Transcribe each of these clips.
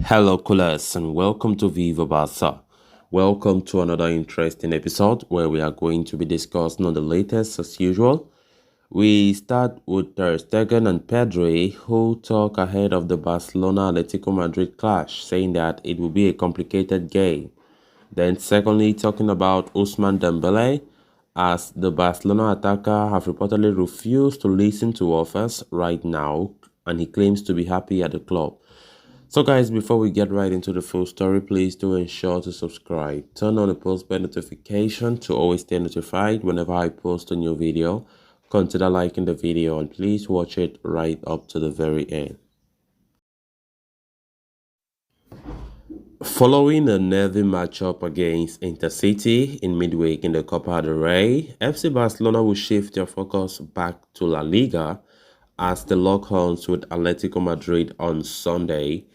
Hello, coolers, and welcome to Viva Barca. Welcome to another interesting episode where we are going to be discussing on the latest as usual. We start with Ter Stegen and Pedri, who talk ahead of the Barcelona Atletico Madrid clash, saying that it will be a complicated game. Then, secondly, talking about Ousmane Dembele, as the Barcelona attacker have reportedly refused to listen to offers right now, and he claims to be happy at the club. So guys, before we get right into the full story, please do ensure to subscribe. Turn on the post bell notification to always stay notified whenever I post a new video. Consider liking the video and please watch it right up to the very end. Following a nervy matchup against Intercity in midweek in the Copa del Rey, FC Barcelona will shift their focus back to La Liga as they lock horns with Atletico Madrid on Sunday.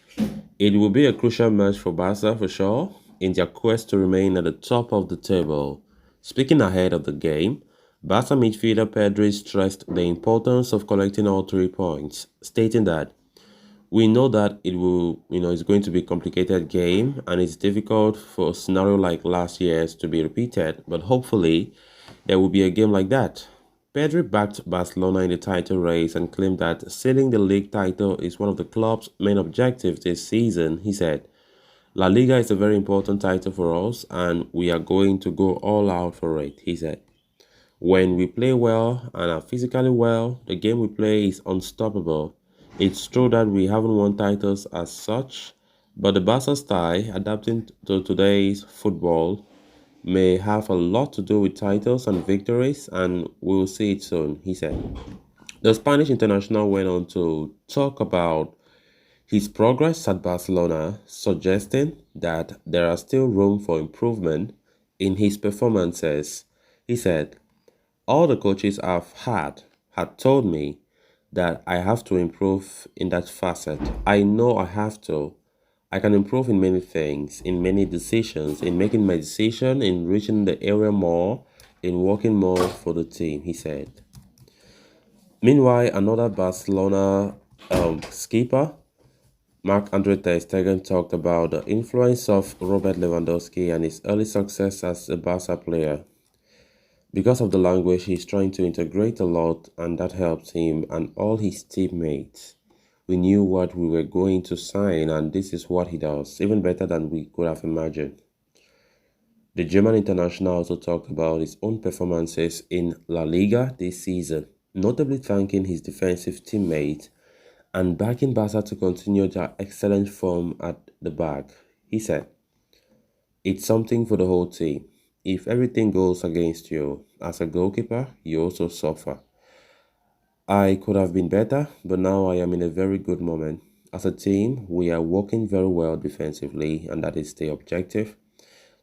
It will be a crucial match for Barca for sure in their quest to remain at the top of the table. Speaking ahead of the game, Barca midfielder Pedri stressed the importance of collecting all 3 points, stating that we know that it's going to be a complicated game and it's difficult for a scenario like last year's to be repeated, but hopefully there will be a game like that. Pedri backed Barcelona in the title race and claimed that sealing the league title is one of the club's main objectives this season. He said, La Liga is a very important title for us and we are going to go all out for it, he said. When we play well and are physically well, the game we play is unstoppable. It's true that we haven't won titles as such, but the Barca style, adapting to today's football, may have a lot to do with titles and victories, and we'll see it soon, he said. The Spanish international went on to talk about his progress at Barcelona, suggesting that there are still room for improvement in his performances. He said, all the coaches I've had told me that I have to improve in that facet. I know I have to. I can improve in many things, in many decisions, in making my decision, in reaching the area more, in working more for the team, he said. Meanwhile, another Barcelona skipper, Marc-Andre Ter Stegen, talked about the influence of Robert Lewandowski and his early success as a Barca player. Because of the language, he's trying to integrate a lot, and that helps him and all his teammates. We knew what we were going to sign, and this is what he does, even better than we could have imagined. The German international also talked about his own performances in La Liga this season, notably thanking his defensive teammates and backing Barca to continue their excellent form at the back. He said, it's something for the whole team. If everything goes against you, as a goalkeeper, you also suffer. I could have been better, but now I am in a very good moment. As a team, we are working very well defensively, and that is the objective.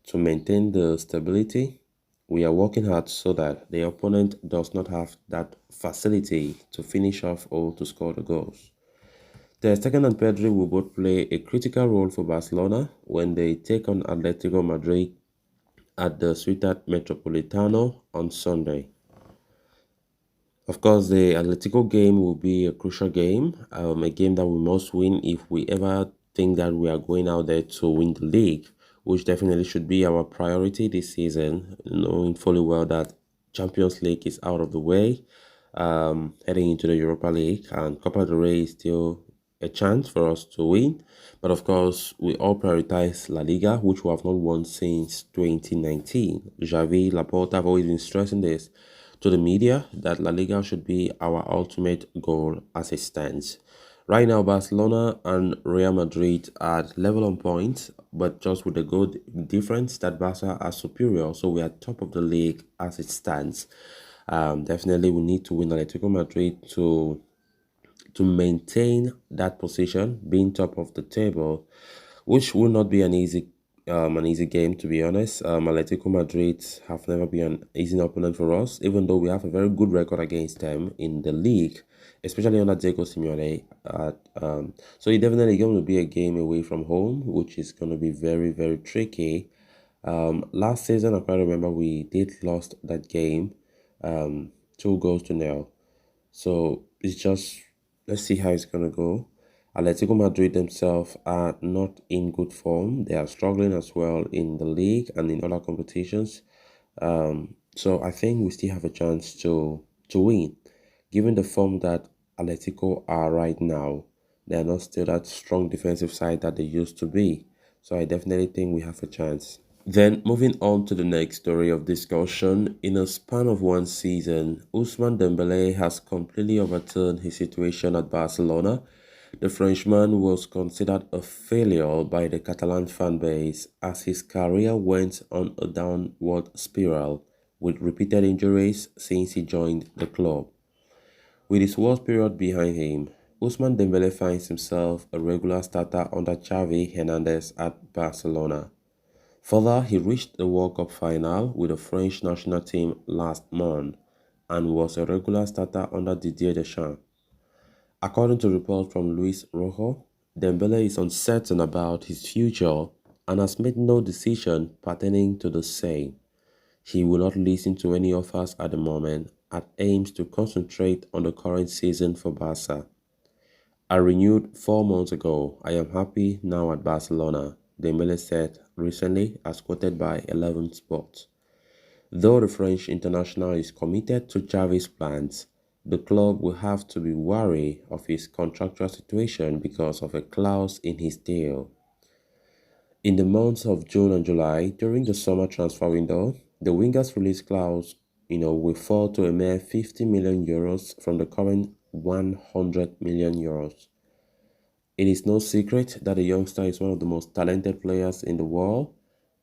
To maintain the stability, we are working hard so that the opponent does not have that facility to finish off or to score the goals. Ter Stegen and Pedri will both play a critical role for Barcelona when they take on Atletico Madrid at the Ciutat Metropolitano on Sunday. Of course, the Atletico game will be a crucial game, a game that we must win if we ever think that we are going out there to win the league, which definitely should be our priority this season, knowing fully well that Champions League is out of the way, heading into the Europa League, and Copa del Rey is still a chance for us to win. But of course, we all prioritize La Liga, which we have not won since 2019. Xavi, Laporta have always been stressing this to the media that La Liga should be our ultimate goal as it stands. Right now, Barcelona and Real Madrid are level on points, but just with the goal difference that Barca are superior. So we are top of the league as it stands. Definitely, we need to win Atletico Madrid to maintain that position, being top of the table, which will not be an easy game, to be honest. Atletico Madrid have never been an easy opponent for us, even though we have a very good record against them in the league, especially under Diego Simeone. So it definitely going to be a game away from home, which is going to be very, very tricky. Last season, I quite remember we did lost that game, 2 goals to nil. So it's just, let's see how it's going to go. Atletico Madrid themselves are not in good form. They are struggling as well in the league and in other competitions. So I think we still have a chance to win. Given the form that Atletico are right now, they are not still that strong defensive side that they used to be. So I definitely think we have a chance. Then moving on to the next story of discussion, in a span of one season, Ousmane Dembele has completely overturned his situation at Barcelona. The Frenchman was considered a failure by the Catalan fan base as his career went on a downward spiral with repeated injuries since he joined the club. With his worst period behind him, Ousmane Dembele finds himself a regular starter under Xavi Hernandez at Barcelona. Further, he reached the World Cup final with the French national team last month and was a regular starter under Didier Deschamps. According to reports from Luis Rojo, Dembele is uncertain about his future and has made no decision pertaining to the same. He will not listen to any offers at the moment and aims to concentrate on the current season for Barca. I renewed 4 months ago. I am happy now at Barcelona, Dembele said recently as quoted by 11 Sports. Though the French international is committed to Xavi's plans, the club will have to be wary of his contractual situation because of a clause in his deal. In the months of June and July, during the summer transfer window, the winger's release clause, will fall to a mere 50 million euros from the current 100 million euros. It is no secret that the youngster is one of the most talented players in the world,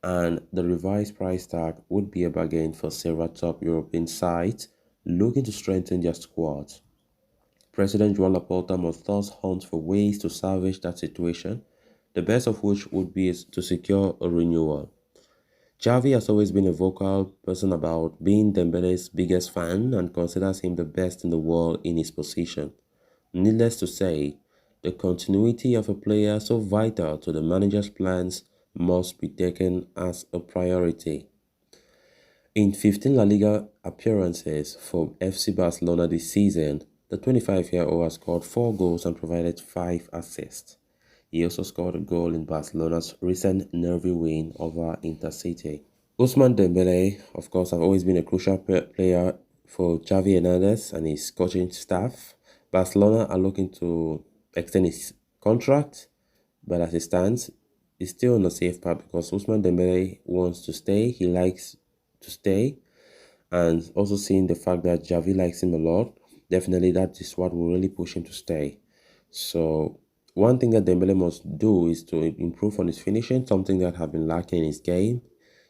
and the revised price tag would be a bargain for several top European sides looking to strengthen their squads. President Joan Laporta must thus hunt for ways to salvage that situation, the best of which would be to secure a renewal. Xavi has always been a vocal person about being Dembele's biggest fan and considers him the best in the world in his position. Needless to say, the continuity of a player so vital to the manager's plans must be taken as a priority. In 15 La Liga appearances for FC Barcelona this season, the 25-year-old has scored 4 goals and provided 5 assists. He also scored a goal in Barcelona's recent nervy win over Intercity. Ousmane Dembele, of course, have always been a crucial player for Xavi Hernandez and his coaching staff. Barcelona are looking to extend his contract, but as it stands, it's still on a safe path because Ousmane Dembele wants to stay. He likes to stay, and also seeing the fact that Xavi likes him a lot, definitely that is what will really push him to stay. So one thing that Dembele must do is to improve on his finishing, something that has been lacking in his game.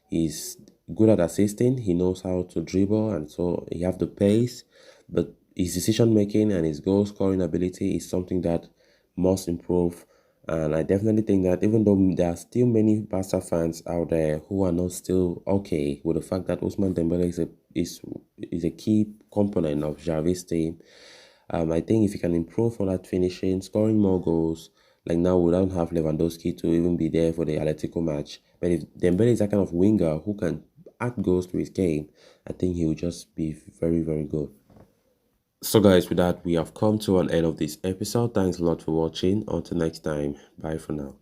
He's good at assisting, he knows how to dribble, and so he have the pace, but his decision making and his goal scoring ability is something that must improve. And I definitely think that even though there are still many Barca fans out there who are not still okay with the fact that Ousmane Dembele is a key component of Xavi's team, I think if he can improve on that finishing, scoring more goals, like now we don't have Lewandowski to even be there for the Atletico match. But if Dembele is that kind of winger who can add goals to his game, I think he will just be very, very good. So guys, with that, we have come to an end of this episode. Thanks a lot for watching. Until next time, bye for now.